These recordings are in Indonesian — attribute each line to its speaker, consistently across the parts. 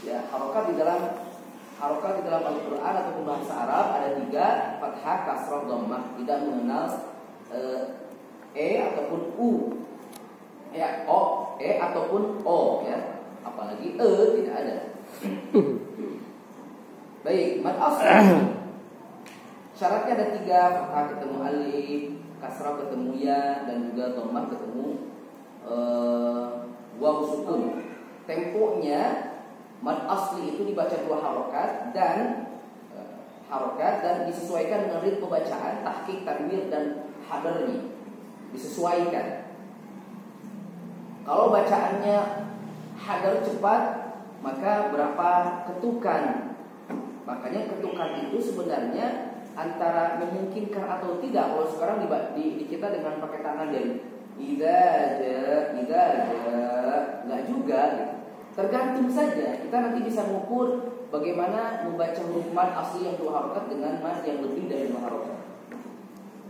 Speaker 1: Ya, harokat di dalam Al-Quran ataupun bahasa Arab ada 3, fathah, kasrah, dhammah. Tidak mengenal ataupun u, ya ataupun o, ya. Apalagi tidak ada. Baik, mad asli syaratnya ada 3, fathah ketemu alif, kasrah ketemu ya, dan juga dhammah ketemu waw sukun. Temponya mad asli itu dibaca 2 harokat dan disesuaikan dengan ritme bacaan, tahqiq, tanwir dan hadarnya disesuaikan. Kalau bacaannya hadar cepat, maka berapa ketukan? Makanya ketukan itu sebenarnya antara memungkinkan atau tidak. Kalau sekarang di kita dengan pakai tangan dari idza enggak juga gitu. Tergantung saja. Kita nanti bisa mengukur bagaimana membaca huruf mad asli yang 2 harokat dengan mad yang lebih dari 2 harokat.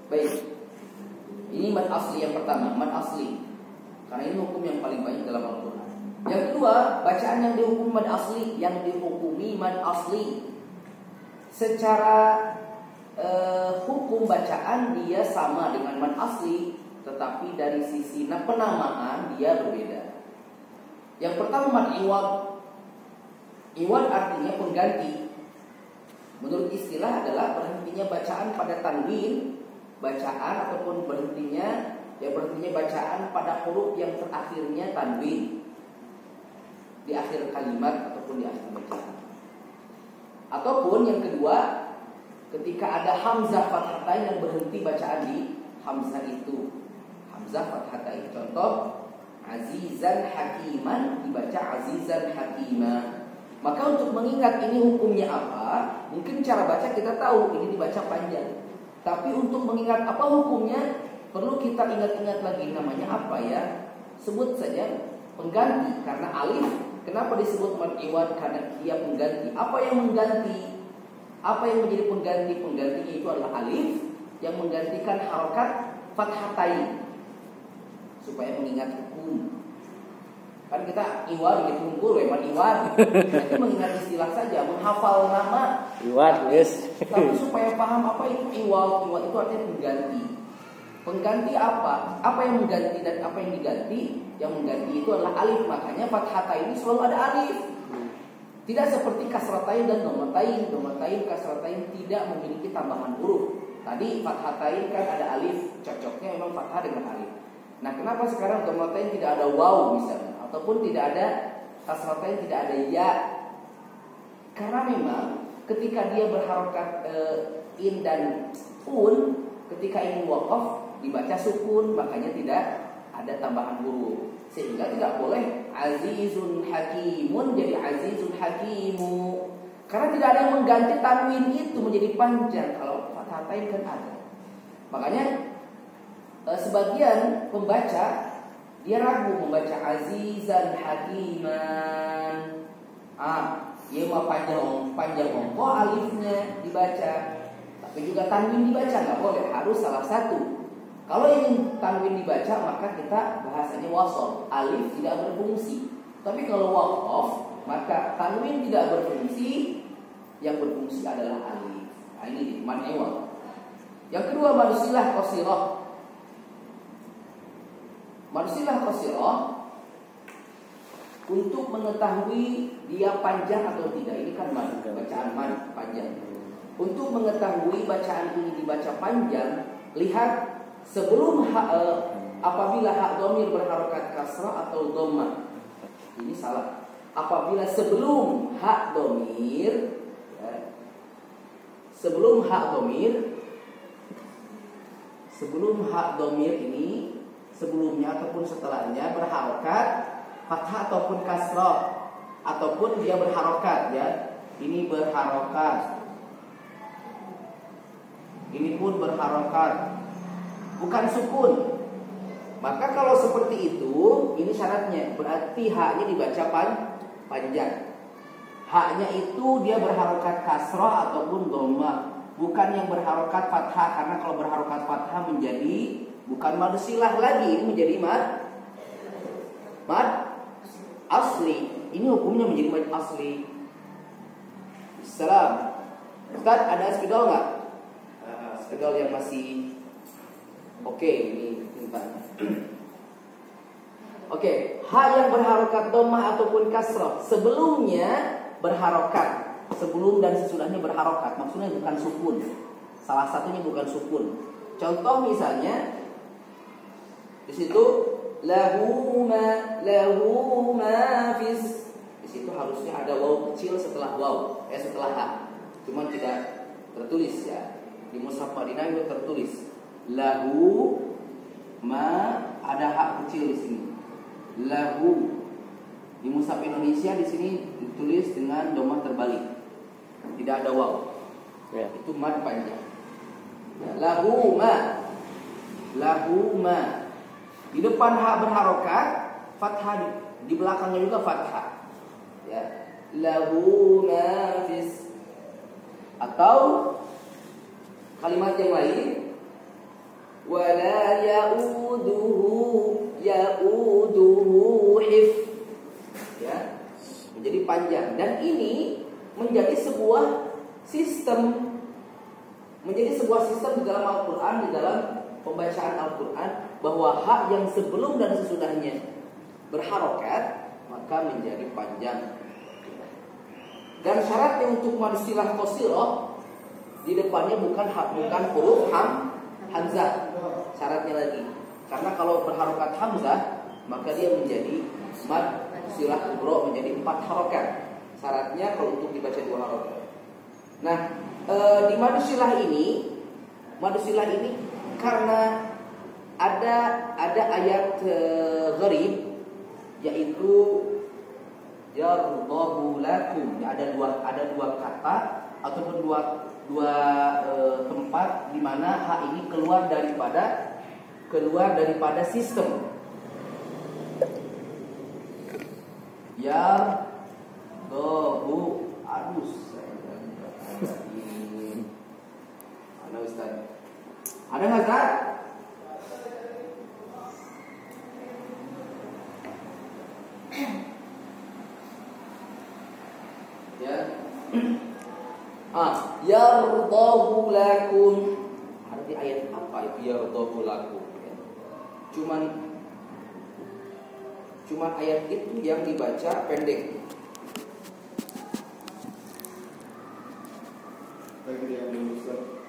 Speaker 1: Baik. Ini mad asli yang pertama, mad asli. Karena ini hukum yang paling banyak dalam Al-Quran. Yang kedua, bacaan yang dihukumi mad asli. Secara hukum bacaan dia sama dengan mad asli, tetapi dari sisi penamaan dia berbeda. Yang pertama mad iwad. Iwad artinya pengganti. Menurut istilah adalah berhentinya bacaan pada tanwin, bacaan ataupun berhentinya bacaan pada huruf yang terakhirnya tanwin di akhir kalimat ataupun di akhir bacaan. Ataupun yang kedua, ketika ada hamzah fathatain yang berhenti bacaan di hamzah itu. Hamzah fathatain. Contoh, azizan hakiman dibaca azizan hakima. Maka untuk mengingat ini hukumnya apa, mungkin cara baca kita tahu ini dibaca panjang. Tapi untuk mengingat apa hukumnya, perlu kita ingat-ingat lagi namanya apa ya. Sebut saja pengganti, karena alif. Kenapa disebut mad iwad? Karena dia pengganti. Apa yang mengganti? Apa yang menjadi pengganti? Penggantinya itu adalah alif yang menggantikan harokat fathatain supaya mengingat hukum. Kan kita iwad gitu hukum, mad iwad. Itu mengingat istilah saja, menghafal nama
Speaker 2: iwad, yes.
Speaker 1: Tapi supaya paham apa itu iwad. Iwad itu artinya pengganti. Pengganti apa? Apa yang mengganti dan apa yang diganti? Yang mengganti itu adalah alif. Makanya fathatain ini selalu ada alif. Tidak seperti kasratain dan dhammatain. Dhammatain, kasratain tidak memiliki tambahan huruf. Tadi fathatain kan ada alif, cocoknya memang fathah dengan alif. Nah, kenapa sekarang dhammatain tidak ada waw misalnya, ataupun tidak ada kasratain, tidak ada ya? Karena memang ketika dia berharokat in dan un, ketika ini waqaf dibaca sukun, makanya tidak ada tambahan huruf. Sehingga tidak boleh azizun hakimun jadi azizun hakimu. Karena tidak ada yang mengganti tanwin itu menjadi panjang. Kalau fathatain kan ada. Makanya sebagian pembaca dia ragu membaca azizan hakiman. Dia mau panjang kok alifnya dibaca. Tapi juga tanwin dibaca nggak boleh, harus salah satu. Kalau ingin tanwin dibaca maka kita bahasanya wasol, alif tidak berfungsi. Tapi kalau waqaf maka tanwin tidak berfungsi, yang berfungsi adalah alif. Ini mad iwad. Yang kedua mad silah qasirah. Mad silah qasirah untuk mengetahui dia panjang atau tidak. Ini kan mad, bacaan mad panjang. Untuk mengetahui bacaan ini dibaca panjang, lihat sebelum apabila hak dhamir berharokat kasrah atau dhammah. Ini salah. Apabila sebelum hak dhamir ini sebelumnya ataupun setelahnya berharokat fathah ataupun kasrah, ataupun dia berharokat ya. Ini berharokat, ini pun berharokat, bukan sukun. Maka kalau seperti itu, ini syaratnya, berarti haknya dibaca panjang. Haknya itu dia berharokat kasrah ataupun dhammah, bukan yang berharokat fathah. Karena kalau berharokat fathah menjadi bukan mad silah lagi, ini menjadi mad asli. Ini ini hukumnya menjadi mad asli. Salam. Ustaz, ada spidol nggak? Spidol yang masih oke, ini tanya. Oke, ha yang berharokat dhammah ataupun kasrah sebelumnya berharokat, sebelum dan sesudahnya berharokat. Maksudnya bukan sukun. Salah satunya bukan sukun. Contoh misalnya di situ lahu ma fis. Di situ harusnya ada waw kecil setelah waw, setelah ha. Cuman tidak tertulis ya. Di mushaf Madinah itu tertulis lahu ma, ada ha kecil di sini. Lahu. Di mushaf Indonesia di sini ditulis dengan dhammah terbalik. Tidak ada waw. Ya. Itu mad panjang. Ya, lahu ma. Di depan ha berharokat, fathah, di belakangnya juga fathah. Ya. Lahu ma fis. Atau kalimat yang lain, wala ya'uduhu hif. Ya. Menjadi panjang, dan ini menjadi sebuah sistem di dalam Al-Quran, di dalam pembacaan Al-Quran, bahwa hak yang sebelum dan sesudahnya berharokat maka menjadi panjang. Dan syaratnya untuk madsilah qasirah di depannya bukan huruf hamzah. Syaratnya lagi, karena kalau berharokat hamzah maka dia menjadi mad silah kubra, menjadi 4 harokat. Syaratnya kalau untuk dibaca 2 harokat. Nah, di mad silah ini karena ada ayat gharib, yaitu yardahu lakum. Ada dua kata ataupun dua tempat di mana ha ini keluar daripada sistem. Yardahu, mana Ustaz? Ada nggak Ustaz? Ya. Yardahu lakum. Arti ayat apa itu yardahu lakum? Ya. Cuman ayat itu yang dibaca pendek.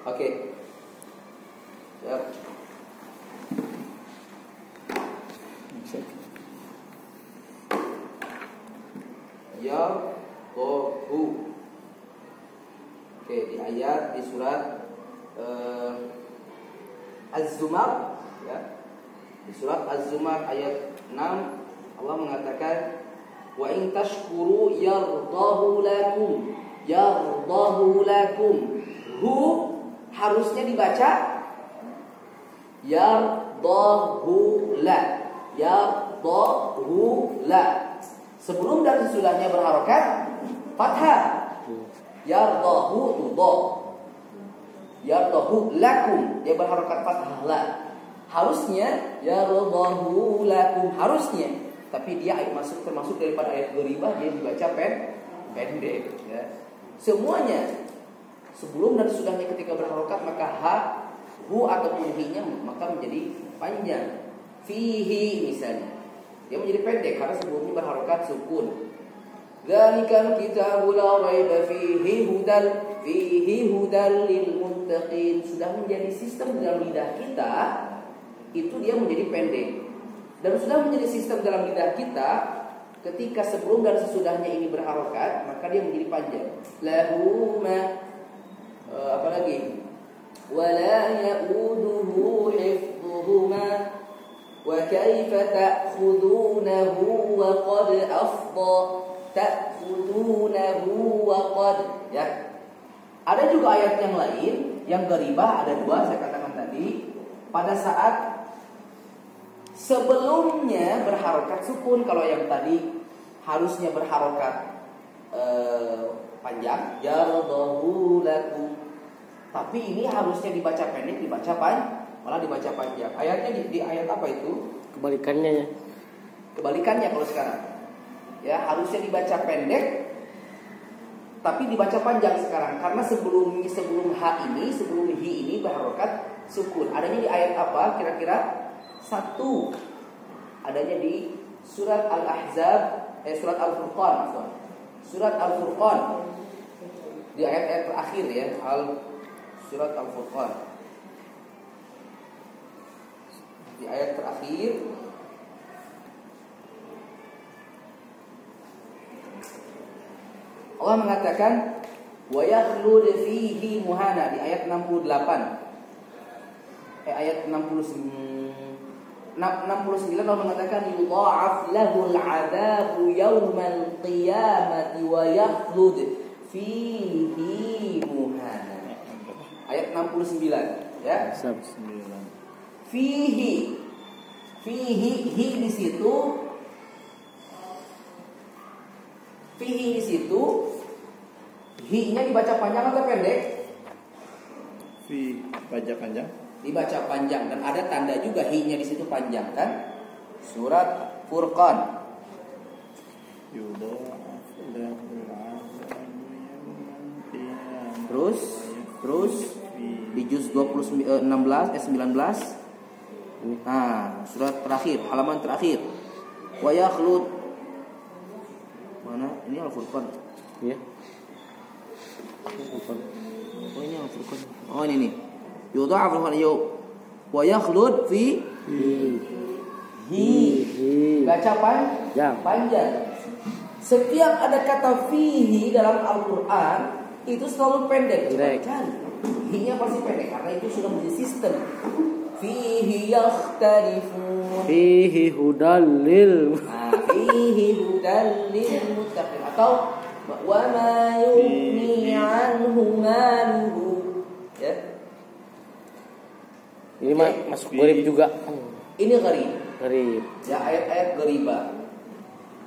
Speaker 1: Oke. Siap. Yardahu. Oke, di ayat di surat Az-Zumar, ya. Di surat Az-Zumar ayat 6 Allah mengatakan wa in tashkuru yardahu lakum. Yardahu lakum. Hu harusnya dibaca yardahu la. Yardahu la. Sebelum dan sesudahnya berharokat fathah. Yardahu tudha. Yardahu lakum, dia berharokat fathah la. Harusnya yardahu lakum, harusnya. Tapi dia termasuk daripada ayat gharibah, dia dibaca pendek ya. Semuanya sebelum dan sesudahnya ketika berharokat maka ha, hu ataupun hi-nya maka menjadi panjang. Fihi misalnya, dia menjadi pendek karena sebelumnya berharokat sukun. Dzalikal kitabu la raiba fihi hudal lil muttaqin. Sudah menjadi sistem dalam lidah kita, itu dia menjadi pendek. Dan sudah menjadi sistem dalam lidah kita, ketika sebelum dan sesudahnya ini berharokat maka dia menjadi panjang. Lahu ma apa lagi? Wala ya'uduhu hifdhuhuma. Wa kaifa ta'khudunahu wa qad afdha. Ta'khudunahu wa qad, ya. Ada juga ayat yang lain yang gharibah, ada 2 saya katakan tadi. Pada saat sebelumnya berharokat sukun, kalau yang tadi harusnya berharokat panjang, yardahu lakum. Tapi ini harusnya dibaca pendek, malah dibaca panjang. Ayatnya di ayat apa itu?
Speaker 2: Kebalikannya ya.
Speaker 1: Kebalikannya kalau sekarang. Ya, harusnya dibaca pendek tapi dibaca panjang sekarang karena sebelum h ini, sebelum hi ini berharokat sukun. Adanya di ayat apa kira-kira? 1. Adanya di surat Al-Ahzab, surat Al-Furqan, surat Al-Furqan. Di ayat-ayat terakhir ya, surat Al-Furqan. Di ayat terakhir Allah mengatakan wa yakhlud fihi muhana di ayat 68. Ayat 69 Allah mengatakan yudha'af lahul 'adzabu yaumal qiyamati wa yakhlud fihi muhana. Ayat 69 ya. 9. Fihi hi di situ. Fihi di situ, hi-nya dibaca panjang atau pendek?
Speaker 2: Fi baca panjang.
Speaker 1: Dibaca panjang dan ada tanda juga hi-nya di situ panjang kan? Surat Furqan. Terus di juz 19 Nah, surat terakhir, halaman terakhir. Wa yakhlud. Mana? Ini Al-Furqan.
Speaker 3: Iya.
Speaker 1: Oh, ini Al-Furqan. Oh, ini nih. Yudha'af lahu wa yakhlud fi hi. Baca panjang. Setiap ada kata fihi dalam Al-Qur'an itu selalu pendek. Cari. Hi-nya pasti pendek karena itu sudah menjadi sistem. Fihi yakhtalifun.
Speaker 3: Fihi hudallil.
Speaker 1: Fihi hudallil muttaqin atau wa ma yughni anhu maluhu. Ya.
Speaker 3: Ini masuk gharib juga.
Speaker 1: Ini gharib.
Speaker 3: Gharib.
Speaker 1: Ya, ayat-ayat gharibah.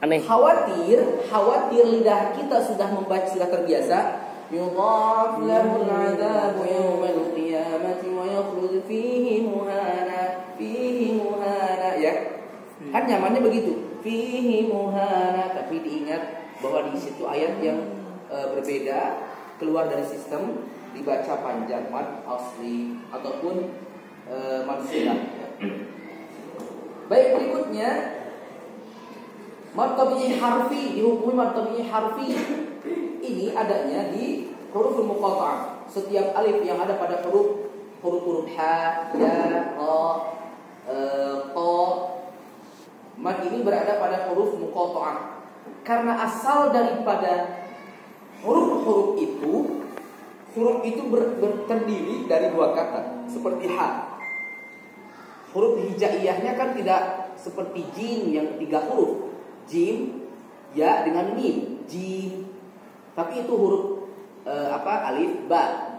Speaker 3: Aneh.
Speaker 1: Khawatir lidah kita sudah membaca, sudah terbiasa. Yudhaf lahul 'adzabu yaumal qiyamati wa yakhlud fihi muhana. Fihi muhana ya. Kan nyamannya begitu. Fihi muhana, tapi diingat bahwa di situ ayat yang berbeda, keluar dari sistem dibaca panjang mad asli ataupun mad silah. Baik, berikutnya mad tabi'i harfi, dihukumi mad tabi'i harfi. Ini adanya di huruf muqatta'ah. Setiap alif yang ada pada huruf ha, ya, ra, qa, mad ini berada pada huruf muqatta'ah. Karena asal daripada huruf itu terdiri dari dua kata, seperti ha. Huruf hijaiyahnya kan tidak seperti jim yang 3 huruf. Jim, ya dengan mim, jim. Tapi itu huruf alif, ba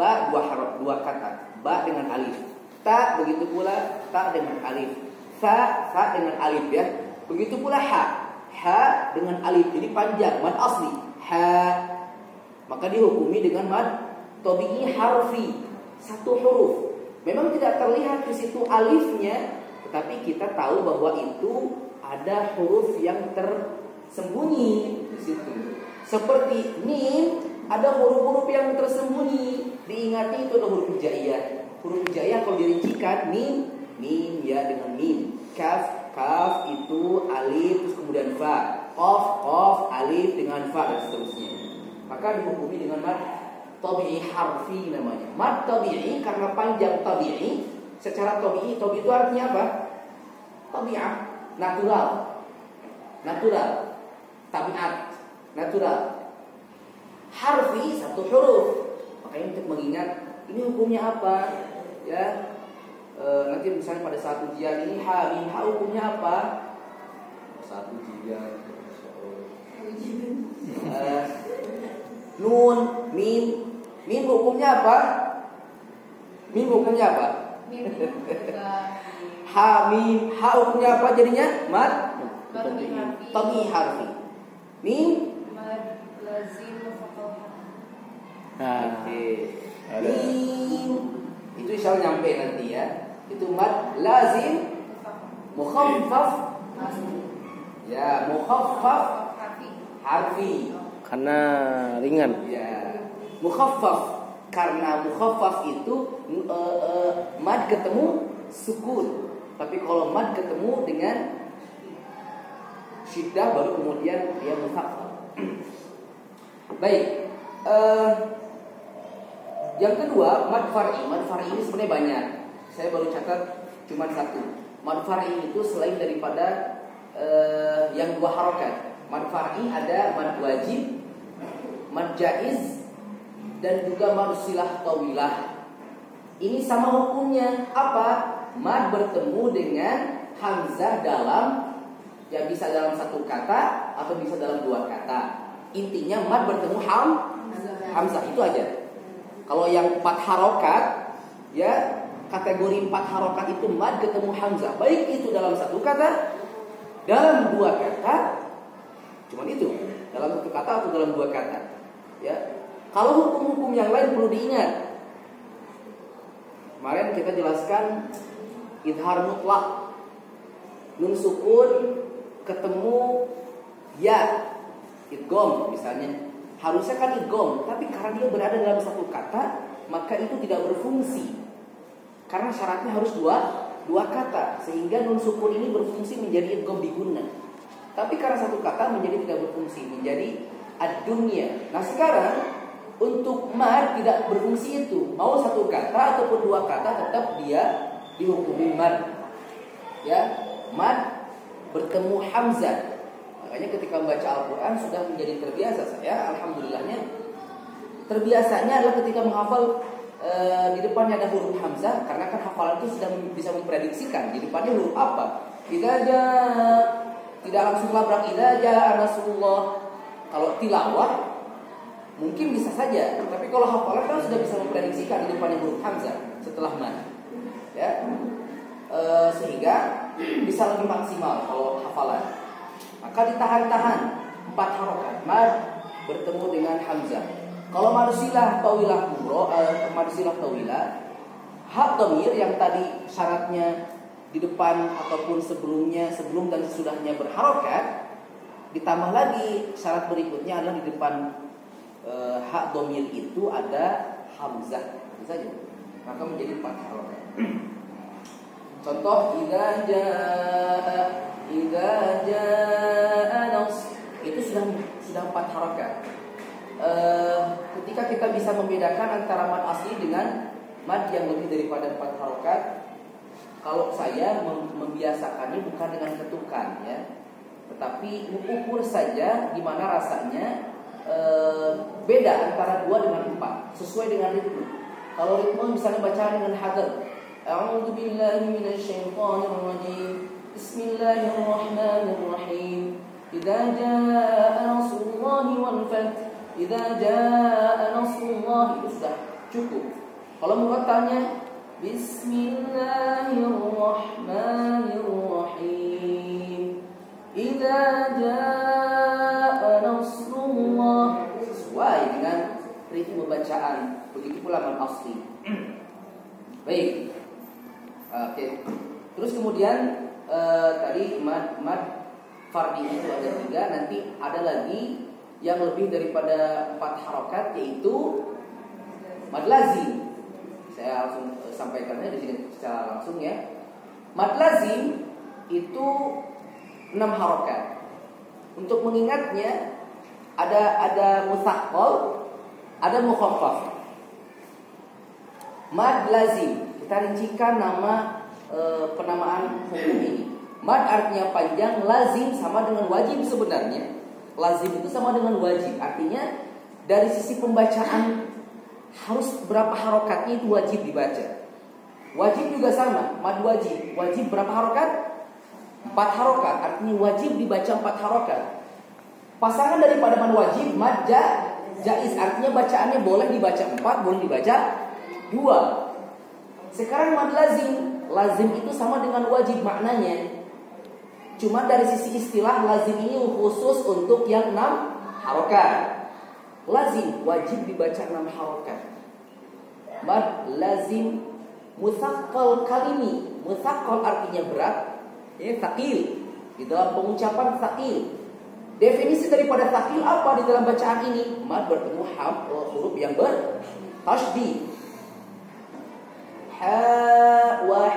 Speaker 1: dua kata, ba dengan alif, ta begitu pula ta dengan alif, fa dengan alif ya. Begitu pula ha dengan alif, jadi panjang mad asli ha. Maka dihukumi dengan mad tabi'i harfi, 1 huruf. Memang tidak terlihat di situ alifnya, tetapi kita tahu bahwa itu ada huruf yang tersembunyi di situ. Seperti mim, ada huruf-huruf yang tersembunyi. Diingati itu ada huruf hijaiyah. Huruf hijaiyah kalau dirincikan mim ya dengan mim. Kaf itu alif terus kemudian fa. Qaf alif dengan fa dan seterusnya. Maka dihukumi dengan mad tabi'i harfi namanya. Mad tabi'i karena panjang tabi'i. Secara tabi'i itu artinya apa? Tabi'ah, natural. Tabiat, natural. Harfi 1 huruf. Makanya untuk mengingat ini hukumnya apa? Ya. Nanti misalnya pada saat ujian ini ha hukumnya apa? Saat ujian. Nun, mim hukumnya apa? Mim hukumnya apa? Ha hukumnya apa jadinya? Mad tabi'i harfi. Mim
Speaker 4: lazim
Speaker 1: Oke. Mim itu insya Allah nyampe nanti ya. Itu mad lazim mukhaffaf. Ya, mukhaffaf harfi.
Speaker 3: Karena ringan.
Speaker 1: Ya. Mukhaffaf, karena mukhaffaf itu mad ketemu sukun. Tapi kalau mad ketemu dengan syiddah baru kemudian dia mukhaffaf. Baik. Yang kedua, mad far'i. Mad far'i ini sebenarnya banyak. Saya baru catat cuma satu. Mad far'i itu selain daripada yang dua harokat. Mad far'i ada mad wajib, mad jaiz, dan juga mad silah tawilah. Ini sama hukumnya. Apa? Mad bertemu dengan hamzah dalam, ya bisa dalam satu kata atau bisa dalam dua kata. Intinya mad bertemu hamzah, itu aja. Kalau yang 4 harokat, ya kategori 4 harokat itu mad ketemu hamzah, baik itu dalam satu kata, dalam dua kata, cuman itu dalam satu kata atau dalam dua kata. Ya, kalau hukum-hukum yang lain perlu diingat. Kemarin kita jelaskan idhar mutlak, nun sukun ketemu ya, idgham misalnya. Harusnya kan idgham, tapi karena dia berada dalam satu kata, maka itu tidak berfungsi. Karena syaratnya harus dua kata, sehingga nun sukun ini berfungsi menjadi idgham bi gunnah. Tapi karena satu kata menjadi tidak berfungsi, menjadi ad-dunya. Nah sekarang untuk mad tidak berfungsi itu, mau satu kata ataupun dua kata tetap dia dihukumi mad. Ya, mad bertemu hamzah. Makanya ketika membaca Al-Quran sudah menjadi terbiasa saya, alhamdulillahnya. Terbiasanya adalah ketika menghafal di depannya ada huruf hamzah, karena kan hafalan itu sudah bisa memprediksikan di depannya huruf apa. Tidak langsung labrak idza jaa nasrullah. Kalau tilawah mungkin bisa saja, tapi kalau hafalan kan sudah bisa memprediksikan di depannya huruf hamzah setelah mad. Ya. Sehingga bisa lebih maksimal kalau hafalan. Maka ditahan-tahan 4 harokat mad bertemu dengan hamzah. Kalau mad silah tawilah mad silah tawilah, hak dhamir yang tadi syaratnya di depan ataupun sebelum dan sesudahnya berharokat, ditambah lagi syarat berikutnya adalah di depan hak dhamir itu ada hamzah saja, maka menjadi 4 harokat. Contoh idza jaa nas, itu sudah 4 harokat. Ketika kita bisa membedakan antara mad asli dengan mad yang lebih daripada 4 harokat, kalau saya membiasakannya bukan dengan ketukan ya, tetapi mengukur saja gimana rasanya beda antara 2 dengan 4 sesuai dengan ritme. Kalau ritme misalnya bacaan dengan hadar, a'udzu billahi minasyaitonir rajim, bismillahirrahmanirrahim, idza jaa nasrullahi wal fath, idza jaa nasrullahi, itu sudah cukup. Kalau murattalnya bismillahirrahmanirrahim, idza jaa nasrullah, sesuai dengan ritme bacaan. Begitu pula mad asli. Baik. Oke. Terus kemudian tadi mad fardi itu ada 3, nanti ada lagi yang lebih daripada 4 harokat, yaitu mad lazim. Saya langsung sampaikannya di sini secara langsung ya. Mad lazim itu 6 harokat. Untuk mengingatnya ada musaqqal, ada mukhaffaf. Mad lazim, kita rincikan nama penamaan hukum ini. Mad artinya panjang, lazim sama dengan wajib sebenarnya. Lazim itu sama dengan wajib, artinya dari sisi pembacaan harus berapa harokatnya itu wajib dibaca. Wajib juga sama, mad wajib. Wajib berapa harokat? 4 harokat, artinya wajib dibaca 4 harokat. Pasangan daripada mad wajib, mad jaiz, artinya bacaannya boleh dibaca 4, boleh dibaca 2. Sekarang mad lazim. Lazim itu sama dengan wajib maknanya. Cuma dari sisi istilah lazim ini khusus untuk yang 6 harokat. Lazim wajib dibaca 6 harokat. Mad lazim musaqqal kalimi. Musaqqal artinya berat, ya, thaqil. Di dalam pengucapan thaqil. Definisi daripada taklil apa di dalam bacaan ini? Mad bertemu huruf yang bertasydid. Ha wa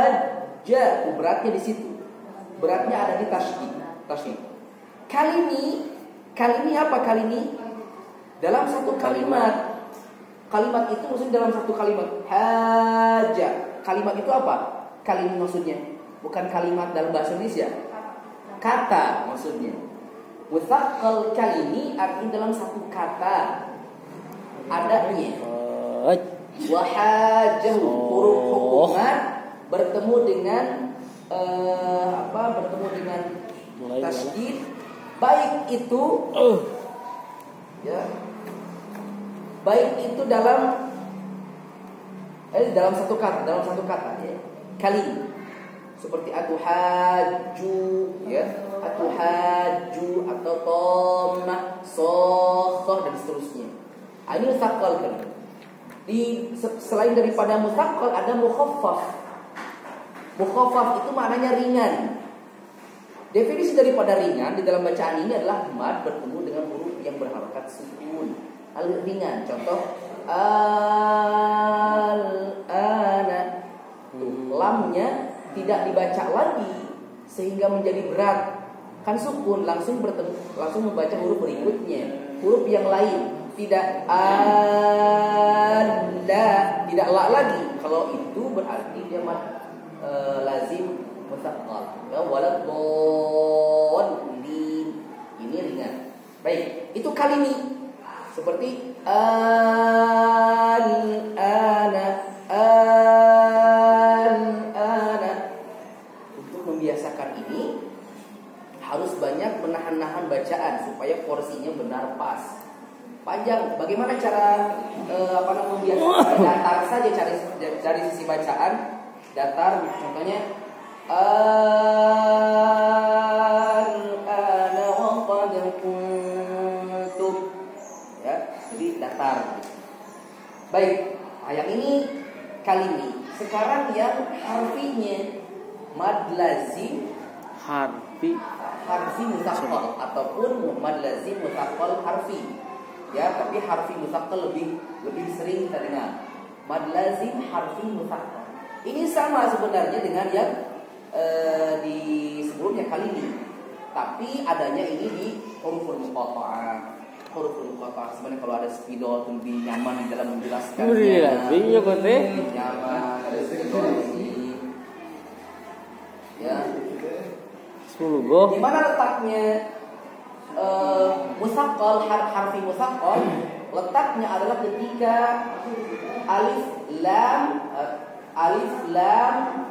Speaker 1: hajja, beratnya di situ. Beratnya ada di tasydid. Kalimi apa kalimi? Dalam satu kalimat. Kalimat itu maksudnya dalam satu kalimat. Haja. Kalimat itu apa? Kalimi maksudnya. Bukan kalimat dalam bahasa Indonesia. Kata maksudnya. Mutsaqqal kalimi artinya dalam satu kata. Adanya. Wahajahu huruf hukuman bertemu dengan bertemu dengan tasydid, baik itu ya, baik itu dalam satu kata ya. Kali seperti atuhaju ya, atuhaju atau tomah, sokhah dan seterusnya. Ini mutsaqqal kan. Selain daripada mutsaqqal ada mukhaffaf. Mukhaffaf itu maknanya ringan. Definisi daripada ringan di dalam bacaan ini adalah mad bertemu dengan huruf yang berharokat sukun. Ringan. Contoh al-ana. Lamnya tidak dibaca lagi sehingga menjadi berat. Kan sukun langsung membaca huruf berikutnya. Huruf yang lain tidak ada, tidak la lagi. Kalau itu berarti dia mad lazim mutsaqqal. Ya waladhdallin. Ini ringan. Baik, itu kalimi. Seperti al-ana. Untuk membiasakan ini harus banyak menahan-nahan bacaan supaya porsinya benar pas. Panjang. Bagaimana cara membiasakan? Datar saja dari sisi bacaan. Datar, contohnya ana wa qad kuntum ya, jadi datar. Baik, yang ini kalimi. Sekarang yang harfinya mad lazim harfi mutsaqqal ataupun mad lazim mutsaqqal harfi. Ya, tapi harfi mutsaqqal lebih sering kita dengar. Mad lazim harfi mutsaqqal. Ini sama sebenarnya dengan yang di sebelumnya kali ini. Tapi adanya ini di huruful muqatta'ah. Huruful muqatta'ah sebenarnya kalau ada spidol lebih nyaman dalam menjelaskannya. Nyaman ada spidol ini. Ya. Di mana letaknya mutsaqqal, harfi mutsaqqal? Letaknya adalah ketika alif lam